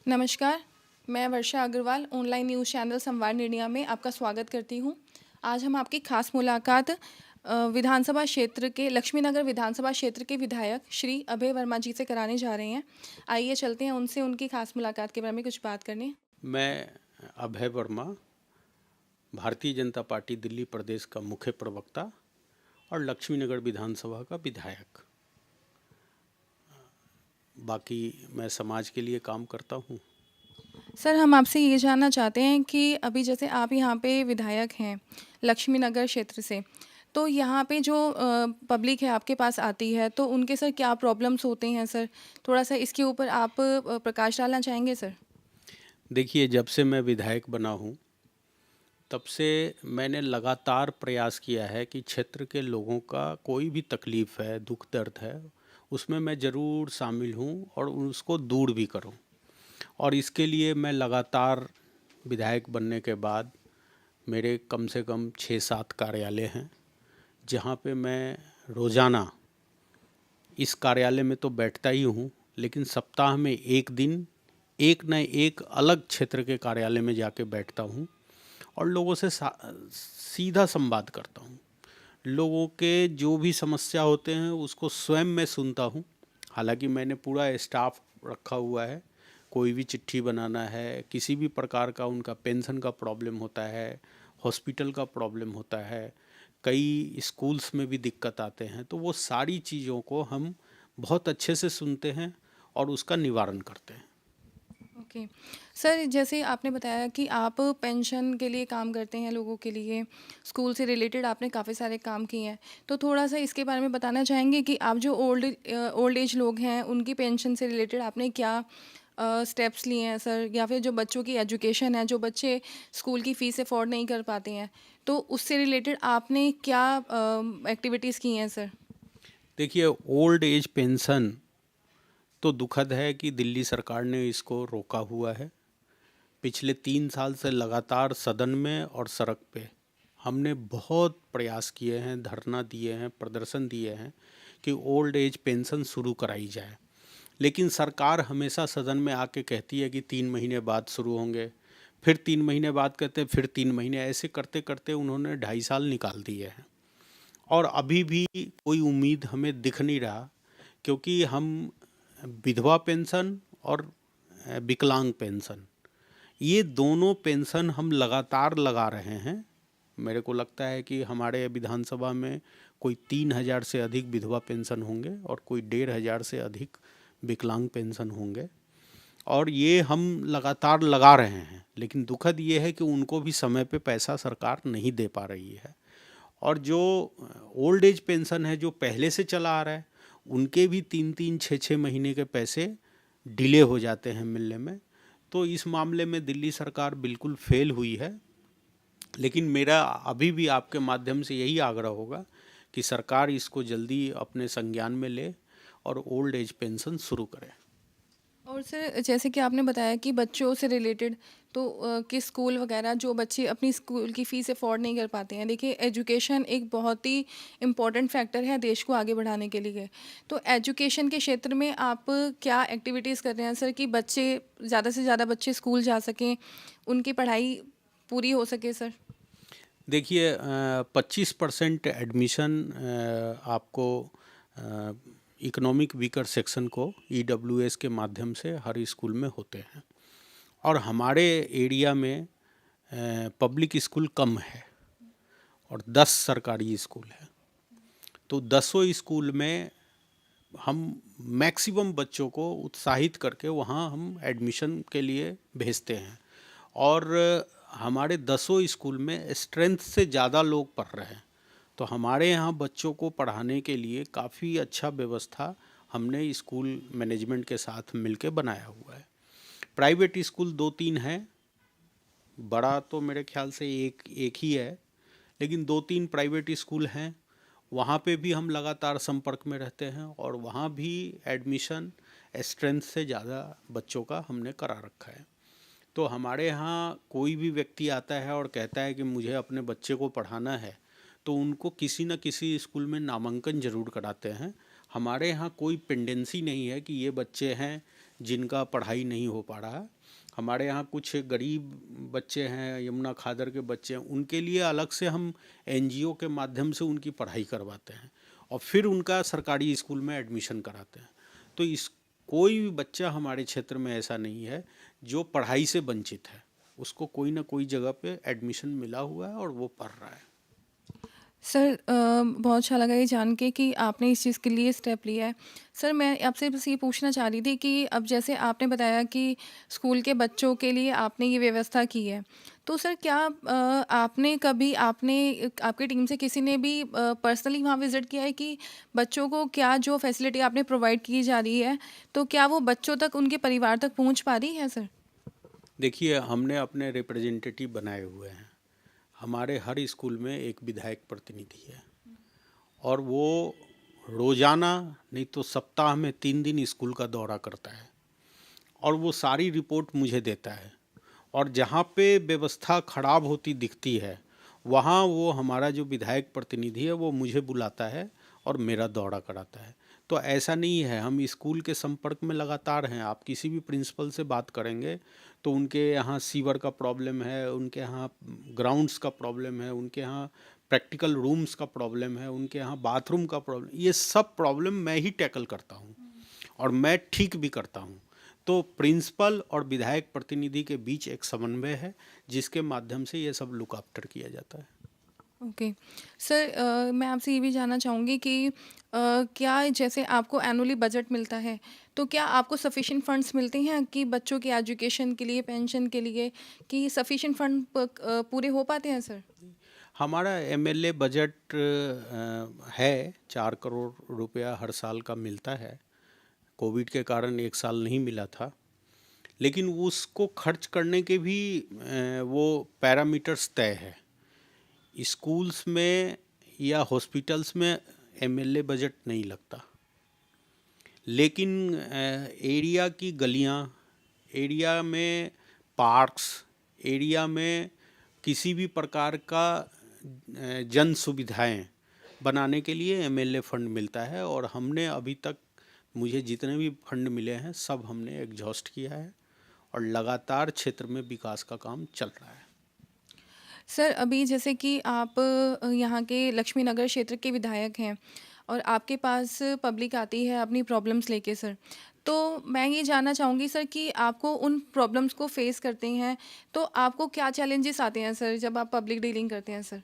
नमस्कार, मैं वर्षा Agarwal online news channel संवाद निर्णय में आपका स्वागत करती हूँ। आज हम आपकी खास मुलाकात विधानसभा क्षेत्र के लक्ष्मीनगर विधानसभा क्षेत्र के विधायक श्री अभय वर्मा जी से कराने जा रहे हैं। आइए चलते हैं उनसे उनकी खास मुलाकात के बारे में कुछ बात करने। मैं अभय वर्मा, भारतीय जनता पार्टी दिल्ली प्रदेश का मुख्य प्रवक्ता और लक्ष्मीनगर विधानसभा का विधायक। बाकी मैं समाज के लिए काम करता हूँ। सर, हम आपसे ये जानना चाहते हैं कि अभी जैसे आप यहाँ पे विधायक हैं लक्ष्मीनगर क्षेत्र से, तो यहाँ पे जो पब्लिक है आपके पास आती है, तो उनके सर क्या प्रॉब्लम्स होते हैं सर? थोड़ा-सा इसके ऊपर आप प्रकाश डालना चाहेंगे सर? देखिए, जब से मैं विधायक बना हूँ तब से मैंने लगातार प्रयास किया है कि क्षेत्र के लोगों का कोई भी तकलीफ़ है, दुख दर्द है, उसमें मैं ज़रूर शामिल हूँ और उसको दूर भी करूँ। और इसके लिए मैं लगातार विधायक बनने के बाद मेरे कम से कम 6-7 कार्यालय हैं, जहाँ पे मैं रोज़ाना इस कार्यालय में तो बैठता ही हूँ, लेकिन सप्ताह में एक दिन एक न एक अलग क्षेत्र के कार्यालय में जाके बैठता हूँ और लोगों से सीधा संवाद करता हूँ। लोगों के जो भी समस्या होते हैं उसको स्वयं मैं सुनता हूँ। हालांकि मैंने पूरा स्टाफ रखा हुआ है। कोई भी चिट्ठी बनाना है, किसी भी प्रकार का उनका पेंशन का प्रॉब्लम होता है, हॉस्पिटल का प्रॉब्लम होता है, कई स्कूल्स में भी दिक्कत आते हैं, तो वो सारी चीज़ों को हम बहुत अच्छे से सुनते हैं और उसका निवारण करते हैं। ओके। सर, जैसे आपने बताया कि आप पेंशन के लिए काम करते हैं लोगों के लिए, स्कूल से रिलेटेड आपने काफ़ी सारे काम किए हैं। तो थोड़ा-सा इसके बारे में बताना चाहेंगे कि आप जो ओल्ड एज लोग हैं, उनकी पेंशन से रिलेटेड आपने क्या स्टेप्स लिए हैं सर? या फिर जो बच्चों की एजुकेशन है, जो बच्चे स्कूल की फ़ीस अफ़ोर्ड नहीं कर पाते हैं, तो उससे रिलेटेड आपने क्या एक्टिविटीज़ की हैं सर? देखिए, ओल्ड एज पेंशन तो दुखद है कि दिल्ली सरकार ने इसको रोका हुआ है। पिछले 3 साल से लगातार सदन में और सड़क पे हमने बहुत प्रयास किए हैं, धरना दिए हैं, प्रदर्शन दिए हैं कि ओल्ड एज पेंशन शुरू कराई जाए। लेकिन सरकार हमेशा सदन में आके कहती है कि 3 महीने बाद शुरू होंगे, फिर 3 महीने बाद कहते हैं, फिर 3 महीने, ऐसे करते करते उन्होंने 2.5 साल निकाल दिए हैं और अभी भी कोई उम्मीद हमें दिख नहीं रहा। क्योंकि हम विधवा पेंशन और विकलांग पेंशन, ये दोनों पेंशन हम लगातार लगा रहे हैं। मेरे को लगता है कि हमारे विधानसभा में कोई 3,000 से अधिक विधवा पेंशन होंगे और कोई 1,500 से अधिक विकलांग पेंशन होंगे और ये हम लगातार लगा रहे हैं। लेकिन दुखद ये है कि उनको भी समय पे पैसा सरकार नहीं दे पा रही है और जो ओल्ड एज पेंशन है जो पहले से चला आ रहा है, उनके भी 3-3, 6-6 महीने के पैसे डिले हो जाते हैं मिलने में। तो इस मामले में दिल्ली सरकार बिल्कुल फेल हुई है। लेकिन मेरा अभी भी आपके माध्यम से यही आग्रह होगा कि सरकार इसको जल्दी अपने संज्ञान में ले और ओल्ड एज पेंशन शुरू करे। और सर, जैसे कि आपने बताया कि बच्चों से रिलेटेड, तो कि स्कूल वगैरह जो बच्चे अपनी स्कूल की फ़ीस अफोर्ड नहीं कर पाते हैं, देखिए एजुकेशन एक बहुत ही इम्पॉर्टेंट फैक्टर है देश को आगे बढ़ाने के लिए। तो एजुकेशन के क्षेत्र में आप क्या एक्टिविटीज़ कर रहे हैं सर कि बच्चे ज़्यादा से ज़्यादा बच्चे स्कूल जा सकें, उनकी पढ़ाई पूरी हो सके सर? देखिए, 25% एडमिशन आपको इकोनॉमिक वीकर सेक्शन को EWS के माध्यम से हर स्कूल में होते हैं और हमारे एरिया में पब्लिक स्कूल कम है और 10 सरकारी स्कूल है। तो 10 स्कूल में हम मैक्सिमम बच्चों को उत्साहित करके वहाँ हम एडमिशन के लिए भेजते हैं और हमारे 10 स्कूल में स्ट्रेंथ से ज़्यादा लोग पढ़ रहे हैं। तो हमारे यहाँ बच्चों को पढ़ाने के लिए काफ़ी अच्छा व्यवस्था हमने स्कूल मैनेजमेंट के साथ मिलके बनाया हुआ है। प्राइवेट स्कूल 2-3 हैं, बड़ा तो मेरे ख्याल से एक एक ही है, लेकिन 2-3 प्राइवेट स्कूल हैं। वहाँ पे भी हम लगातार संपर्क में रहते हैं और वहाँ भी एडमिशन स्ट्रेंथ से ज़्यादा बच्चों का हमने करा रखा है। तो हमारे यहाँ कोई भी व्यक्ति आता है और कहता है कि मुझे अपने बच्चे को पढ़ाना है, तो उनको किसी न किसी स्कूल में नामांकन ज़रूर कराते हैं। हमारे यहाँ कोई पेंडेंसी नहीं है कि ये बच्चे हैं जिनका पढ़ाई नहीं हो पा रहा है। हमारे यहाँ कुछ गरीब बच्चे हैं, यमुना खादर के बच्चे हैं, उनके लिए अलग से हम एनजीओ के माध्यम से उनकी पढ़ाई करवाते हैं और फिर उनका सरकारी स्कूल में एडमिशन कराते हैं। तो इस कोई भी बच्चा हमारे क्षेत्र में ऐसा नहीं है जो पढ़ाई से वंचित है, उसको कोई ना कोई जगह पे एडमिशन मिला हुआ है और वो पढ़ रहा है। सर बहुत अच्छा लगा ये जान के कि आपने इस चीज़ के लिए स्टेप लिया है। सर मैं आपसे बस ये पूछना चाह रही थी कि अब जैसे आपने बताया कि स्कूल के बच्चों के लिए आपने ये व्यवस्था की है। तो सर क्या आपने कभी आपकी टीम से किसी ने भी पर्सनली वहाँ विज़िट किया है कि बच्चों को क्या जो फैसिलिटी आपने प्रोवाइड की जा रही है, तो क्या वो बच्चों तक, उनके परिवार तक पहुँच पा रही है सर? देखिए, हमने अपने रिप्रेजेंटेटिव बनाए हुए हैं। हमारे हर स्कूल में एक विधायक प्रतिनिधि है और वो रोज़ाना नहीं तो सप्ताह में 3 दिन स्कूल का दौरा करता है और वो सारी रिपोर्ट मुझे देता है। और जहाँ पे व्यवस्था खराब होती दिखती है, वहाँ वो हमारा जो विधायक प्रतिनिधि है वो मुझे बुलाता है और मेरा दौरा कराता है। तो ऐसा नहीं है, हम स्कूल के संपर्क में लगातार हैं। आप किसी भी प्रिंसिपल से बात करेंगे तो उनके यहाँ सीवर का प्रॉब्लम है, उनके यहाँ ग्राउंड्स का प्रॉब्लम है, उनके यहाँ प्रैक्टिकल रूम्स का प्रॉब्लम है, उनके यहाँ बाथरूम का प्रॉब्लम, ये सब प्रॉब्लम मैं ही टैकल करता हूँ और मैं ठीक भी करता हूँ। तो प्रिंसिपल और विधायक प्रतिनिधि के बीच एक समन्वय है जिसके माध्यम से ये सब लुक आफ्टर किया जाता है। ओके। सर मैं आपसे ये भी जानना चाहूँगी कि क्या जैसे आपको एनुअली बजट मिलता है, तो क्या आपको सफिशिएंट फंड्स मिलते हैं कि बच्चों की एजुकेशन के लिए, पेंशन के लिए, कि सफिशिएंट फंड पूरे हो पाते हैं सर? हमारा एमएलए बजट है 4 करोड़ रुपया हर साल का मिलता है। कोविड के कारण एक साल नहीं मिला था, लेकिन उसको खर्च करने के भी वो पैरामीटर्स तय है। स्कूल्स में या हॉस्पिटल्स में एमएलए बजट नहीं लगता, लेकिन एरिया की गलियां, एरिया में पार्क्स, एरिया में किसी भी प्रकार का जन सुविधाएं बनाने के लिए एमएलए फंड मिलता है और हमने अभी तक, मुझे जितने भी फंड मिले हैं सब हमने एग्जॉस्ट किया है और लगातार क्षेत्र में विकास का काम चल रहा है। सर अभी जैसे कि आप यहाँ के लक्ष्मी नगर क्षेत्र के विधायक हैं और आपके पास पब्लिक आती है अपनी प्रॉब्लम्स लेके सर, तो मैं ये जानना चाहूँगी सर कि आपको उन प्रॉब्लम्स को फेस करते हैं तो आपको क्या चैलेंजेस आते हैं सर जब आप पब्लिक डीलिंग करते हैं सर?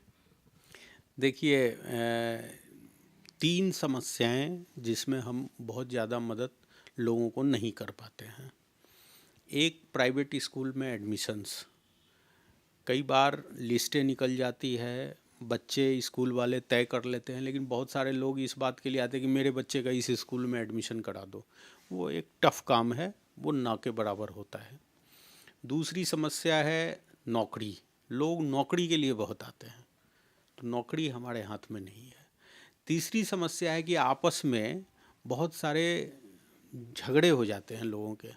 देखिए, 3 समस्याएं जिसमें हम बहुत ज़्यादा मदद लोगों को नहीं कर पाते हैं। एक, प्राइवेट स्कूल में एडमिशन्स। कई बार लिस्टें निकल जाती है, बच्चे स्कूल वाले तय कर लेते हैं, लेकिन बहुत सारे लोग इस बात के लिए आते हैं कि मेरे बच्चे का इस स्कूल में एडमिशन करा दो। वो एक टफ़ काम है, वो ना के बराबर होता है। दूसरी समस्या है नौकरी। लोग नौकरी के लिए बहुत आते हैं, तो नौकरी हमारे हाथ में नहीं है। तीसरी समस्या है कि आपस में बहुत सारे झगड़े हो जाते हैं लोगों के,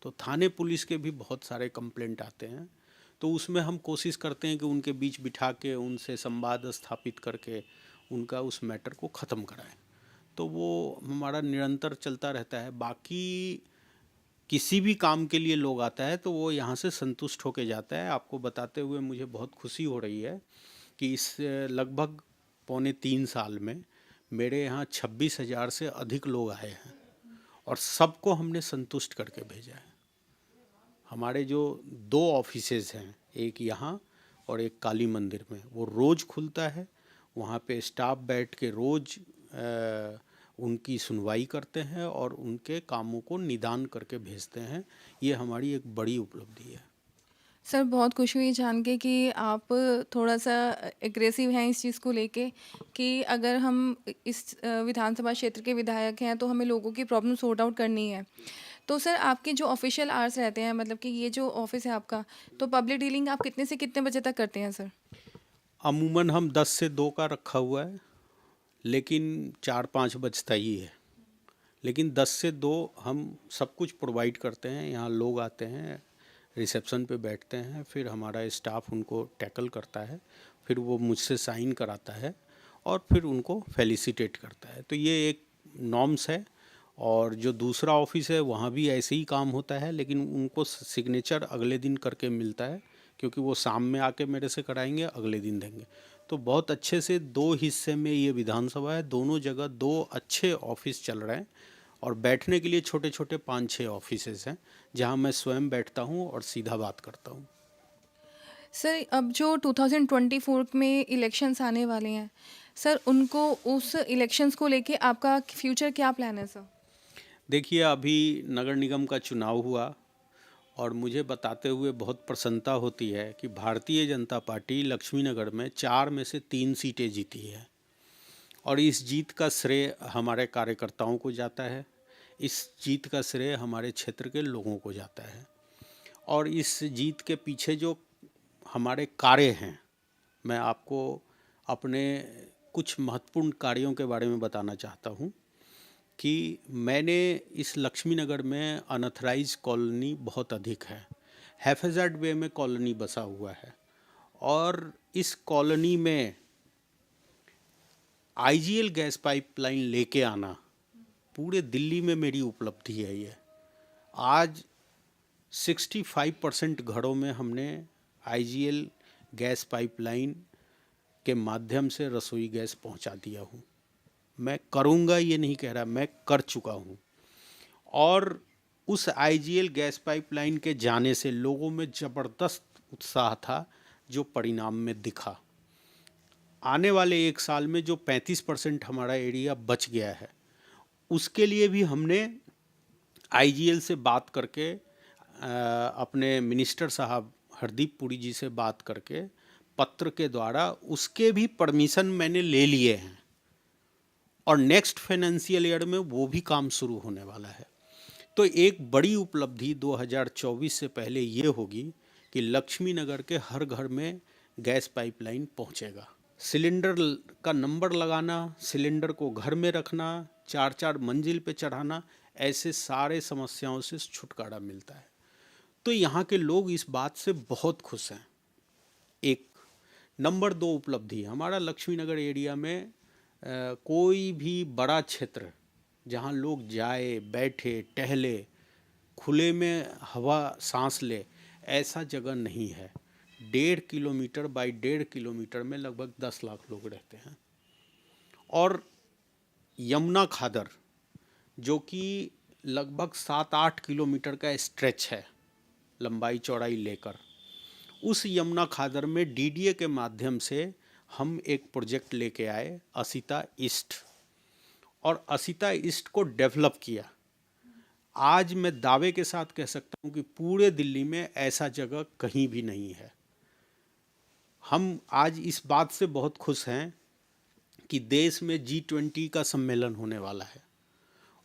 तो थाने पुलिस के भी बहुत सारे कंप्लेंट आते हैं। तो उसमें हम कोशिश करते हैं कि उनके बीच बिठा के उनसे संवाद स्थापित करके उनका उस मैटर को ख़त्म कराएं। तो वो हमारा निरंतर चलता रहता है। बाकी किसी भी काम के लिए लोग आता है तो वो यहाँ से संतुष्ट होके जाता है। आपको बताते हुए मुझे बहुत खुशी हो रही है कि इस लगभग पौने 3 साल में मेरे यहाँ 26,000 से अधिक लोग आए हैं और सबको हमने संतुष्ट करके भेजा है। हमारे जो 2 ऑफिसेज हैं, एक यहाँ और एक काली मंदिर में, वो रोज़ खुलता है। वहाँ पे स्टाफ बैठ के रोज़ उनकी सुनवाई करते हैं और उनके कामों को निदान करके भेजते हैं। ये हमारी एक बड़ी उपलब्धि है। सर बहुत खुशी हुई जान के कि आप थोड़ा-सा एग्रेसिव हैं इस चीज़ को लेके कि अगर हम इस विधानसभा क्षेत्र के विधायक हैं तो हमें लोगों की प्रॉब्लम सॉर्ट आउट करनी है। तो सर आपके जो ऑफ़िशियल आवर्स रहते हैं, मतलब कि ये जो ऑफ़िस है आपका, तो पब्लिक डीलिंग आप कितने से कितने बजे तक करते हैं सर? अमूमन हम 10 से 2 का रखा हुआ है, लेकिन 4-5 बजता ही है। लेकिन 10 से 2 हम सब कुछ प्रोवाइड करते हैं। यहाँ लोग आते हैं, रिसेप्शन पे बैठते हैं, फिर हमारा स्टाफ उनको टैकल करता है, फिर वो मुझसे साइन कराता है और फिर उनको फेलिसिटेट करता है। तो ये एक नॉर्म्स है और जो दूसरा ऑफिस है वहाँ भी ऐसे ही काम होता है, लेकिन उनको सिग्नेचर अगले दिन करके मिलता है, क्योंकि वो शाम में आके मेरे से कराएंगे, अगले दिन देंगे। तो बहुत अच्छे से 2 हिस्से में ये विधानसभा है, दोनों जगह 2 अच्छे ऑफिस चल रहे हैं, और बैठने के लिए छोटे छोटे 5-6 ऑफिसेस हैं जहाँ मैं स्वयं बैठता हूँ और सीधा बात करता हूँ। सर अब जो 2024 में इलेक्शंस आने वाले हैं, सर उनको उस इलेक्शंस को लेके आपका फ्यूचर क्या प्लान है सर? देखिए, अभी नगर निगम का चुनाव हुआ और मुझे बताते हुए बहुत प्रसन्नता होती है कि भारतीय जनता पार्टी लक्ष्मीनगर में 4 में से 3 सीटें जीती है, और इस जीत का श्रेय हमारे कार्यकर्ताओं को जाता है, इस जीत का श्रेय हमारे क्षेत्र के लोगों को जाता है। और इस जीत के पीछे जो हमारे कार्य हैं, मैं आपको अपने कुछ महत्वपूर्ण कार्यों के बारे में बताना चाहता हूँ कि मैंने इस लक्ष्मीनगर में अनऑथराइज कॉलोनी बहुत अधिक है, हैफेजार्ड वे में कॉलोनी बसा हुआ है, और इस कॉलोनी में आईजीएल गैस पाइपलाइन लेके आना पूरे दिल्ली में मेरी उपलब्धि है। ये आज 65% घरों में हमने आईजीएल गैस पाइपलाइन के माध्यम से रसोई गैस पहुंचा दिया हूं। मैं करूंगा ये नहीं कह रहा, मैं कर चुका हूं। और उस आईजीएल गैस पाइपलाइन के जाने से लोगों में ज़बरदस्त उत्साह था, जो परिणाम में दिखा। आने वाले 1 साल में जो 35% हमारा एरिया बच गया है, उसके लिए भी हमने आईजीएल से बात करके अपने मिनिस्टर साहब हरदीप पुरी जी से बात करके पत्र के द्वारा उसके भी परमिशन मैंने ले लिए हैं, और नेक्स्ट फाइनेंशियल ईयर में वो भी काम शुरू होने वाला है। तो एक बड़ी उपलब्धि 2024 से पहले ये होगी कि लक्ष्मी नगर के हर घर में गैस पाइपलाइन पहुंचेगा। सिलेंडर का नंबर लगाना, सिलेंडर को घर में रखना, 4-4 मंजिल पे चढ़ाना, ऐसे सारे समस्याओं से छुटकारा मिलता है। तो यहाँ के लोग इस बात से बहुत खुश हैं। एक नंबर 2 उपलब्धि, हमारा लक्ष्मी नगर एरिया में कोई भी बड़ा क्षेत्र जहाँ लोग जाए, बैठे, टहले, खुले में हवा सांस ले, ऐसा जगह नहीं है। 1.5 किलोमीटर बाई 1.5 किलोमीटर में लगभग 10 लाख लोग रहते हैं। और यमुना खादर, जो कि लगभग 7-8 किलोमीटर का स्ट्रेच है लंबाई चौड़ाई लेकर, उस यमुना खादर में डीडीए के माध्यम से हम एक प्रोजेक्ट लेके आए, असिता ईस्ट, और असिता ईस्ट को डेवलप किया। आज मैं दावे के साथ कह सकता हूँ कि पूरे दिल्ली में ऐसा जगह कहीं भी नहीं है। हम आज इस बात से बहुत खुश हैं कि देश में G20 का सम्मेलन होने वाला है,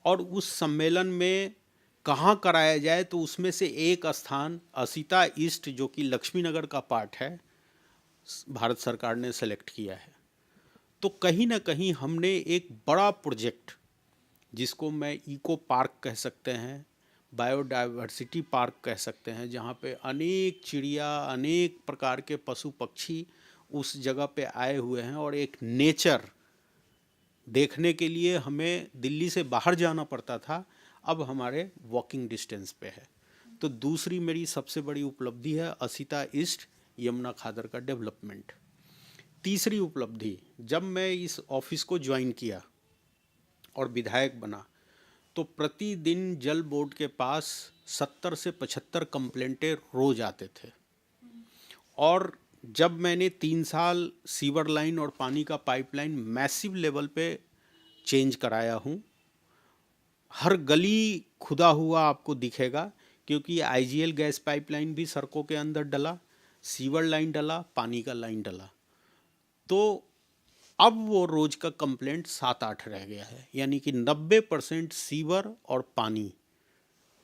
और उस सम्मेलन में कहाँ कराया जाए, तो उसमें से एक स्थान असिता ईस्ट, जो कि लक्ष्मीनगर का पार्ट है, भारत सरकार ने सेलेक्ट किया है। तो कहीं ना कहीं हमने एक बड़ा प्रोजेक्ट, जिसको मैं इको पार्क कह सकते हैं, बायोडाइवर्सिटी पार्क कह सकते हैं, जहाँ पे अनेक चिड़िया, अनेक प्रकार के पशु पक्षी उस जगह पे आए हुए हैं, और एक नेचर देखने के लिए हमें दिल्ली से बाहर जाना पड़ता था, अब हमारे वॉकिंग डिस्टेंस पे है। तो दूसरी मेरी सबसे बड़ी उपलब्धि है असिता ईस्ट यमुना खादर का डेवलपमेंट। तीसरी उपलब्धि, जब मैं इस ऑफिस को ज्वाइन किया और विधायक बना, तो प्रतिदिन जल बोर्ड के पास 70 से 75 कंप्लेंटें रोज आते थे। और जब मैंने 3 साल सीवर लाइन और पानी का पाइपलाइन मैसिव लेवल पे चेंज कराया हूँ, हर गली खुदा हुआ आपको दिखेगा, क्योंकि आईजीएल गैस पाइपलाइन भी सड़कों के अंदर डला, सीवर लाइन डला, पानी का लाइन डला। तो अब वो रोज का कंप्लेंट 7-8 रह गया है, यानी कि 90% सीवर और पानी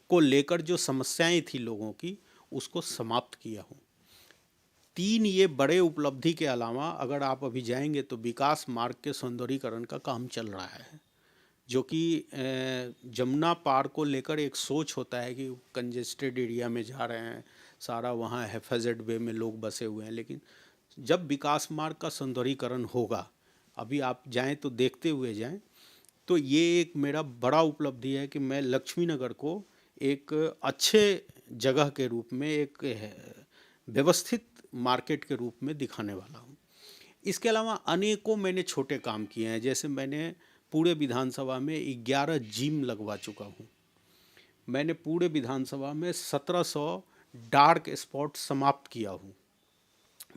को लेकर जो समस्याएं थी लोगों की, उसको समाप्त किया हूँ। 3 ये बड़े उपलब्धि के अलावा अगर आप अभी जाएंगे तो विकास मार्ग के सौंदर्यीकरण का काम चल रहा है, जो कि जमुना पार को लेकर एक सोच होता है कि कंजेस्टेड एरिया में जा रहे हैं, सारा वहाँ हैफेजेड वे में लोग बसे हुए हैं, लेकिन जब विकास मार्ग का सौंदर्यीकरण होगा, अभी आप जाएं तो देखते हुए जाएं, तो ये एक मेरा बड़ा उपलब्धि है कि मैं लक्ष्मी नगर को एक अच्छे जगह के रूप में, एक व्यवस्थित मार्केट के रूप में दिखाने वाला हूँ। इसके अलावा अनेकों मैंने छोटे काम किए हैं, जैसे मैंने पूरे विधानसभा में 11 जिम लगवा चुका हूँ। मैंने पूरे विधानसभा में 1700 डार्क स्पॉट समाप्त किया हूँ।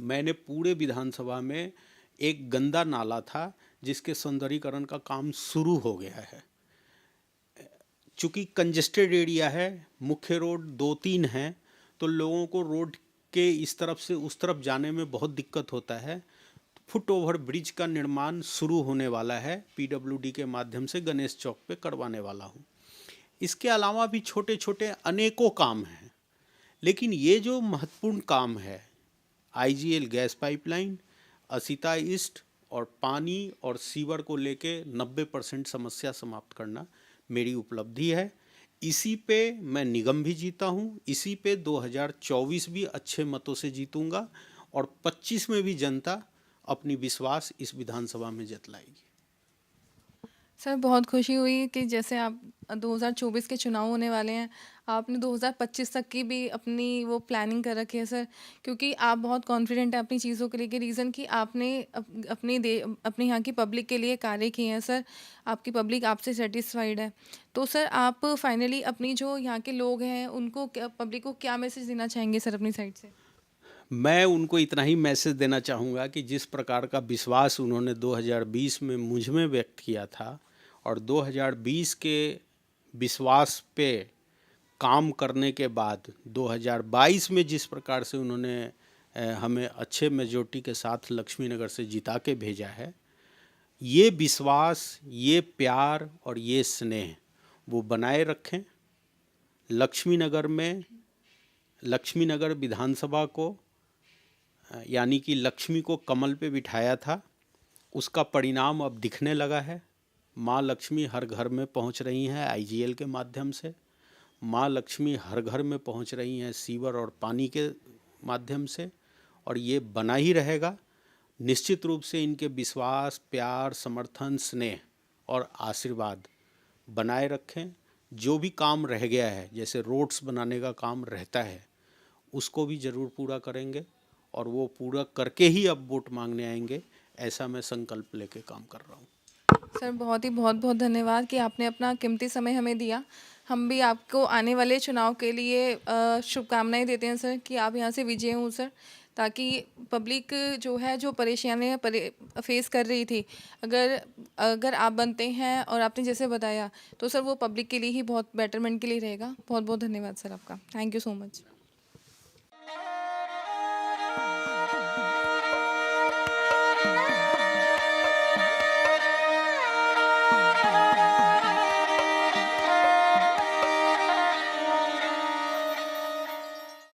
मैंने पूरे विधानसभा में एक गंदा नाला था जिसके सौंदर्यीकरण का काम शुरू हो गया है। चूँकि कंजेस्टेड एरिया है, मुख्य रोड 2-3 हैं, तो लोगों को रोड के इस तरफ से उस तरफ जाने में बहुत दिक्कत होता है। फुट ओवर ब्रिज का निर्माण शुरू होने वाला है, पीडब्ल्यूडी के माध्यम से गणेश चौक पे करवाने वाला हूँ। इसके अलावा भी छोटे छोटे अनेकों काम हैं, लेकिन ये जो महत्वपूर्ण काम है, IGL gas pipeline, Asita east और पानी और सीवर को लेके 90% समस्या समाप्त करना मेरी उपलब्धि है। इसी पे मैं निगम भी जीता हूँ, इसी पे 2024 भी अच्छे मतों से जीतूंगा और 25 में भी जनता अपनी विश्वास इस विधानसभा में जतलाएगी। सर बहुत खुशी हुई कि जैसे आप 2024 के चुनाव होने वाले हैं, आपने 2025 तक की भी अपनी वो प्लानिंग कर रखी है सर, क्योंकि आप बहुत कॉन्फिडेंट हैं अपनी चीज़ों को लेके। रीज़न कि आपने अपने यहाँ की पब्लिक के लिए कार्य किए हैं सर, आपकी पब्लिक आपसे सेटिस्फाइड है। तो सर आप फाइनली अपनी जो यहाँ के लोग हैं उनको पब्लिक को क्या मैसेज देना चाहेंगे सर अपनी साइड से? मैं उनको इतना ही मैसेज देना चाहूँगा कि जिस प्रकार का विश्वास उन्होंने 2020 में मुझ में व्यक्त किया था और 2020 के विश्वास पे काम करने के बाद 2022 में जिस प्रकार से उन्होंने हमें अच्छे मेजॉरिटी के साथ लक्ष्मी नगर से जिता के भेजा है, ये विश्वास, ये प्यार और ये स्नेह वो बनाए रखें। लक्ष्मी नगर विधानसभा को यानी कि लक्ष्मी को कमल पे बिठाया था, उसका परिणाम अब दिखने लगा है। माँ लक्ष्मी हर घर में पहुंच रही हैं आईजीएल के माध्यम से, माँ लक्ष्मी हर घर में पहुंच रही हैं सीवर और पानी के माध्यम से, और ये बना ही रहेगा। निश्चित रूप से इनके विश्वास, प्यार, समर्थन, स्नेह और आशीर्वाद बनाए रखें। जो भी काम रह गया है, जैसे रोड्स बनाने का काम रहता है, उसको भी ज़रूर पूरा करेंगे और वो पूरा करके ही अब वोट मांगने आएंगे, ऐसा मैं संकल्प लेके काम कर रहा हूँ। सर बहुत बहुत धन्यवाद कि आपने अपना कीमती समय हमें दिया। हम भी आपको आने वाले चुनाव के लिए शुभकामनाएं देते हैं सर कि आप यहाँ से विजयी हों सर, ताकि पब्लिक जो है जो परेशानियाँ फेस कर रही थी, अगर अगर आप बनते हैं और आपने जैसे बताया तो सर वो पब्लिक के लिए ही बहुत बेटरमेंट के लिए रहेगा। बहुत बहुत धन्यवाद सर आपका। Thank you so much.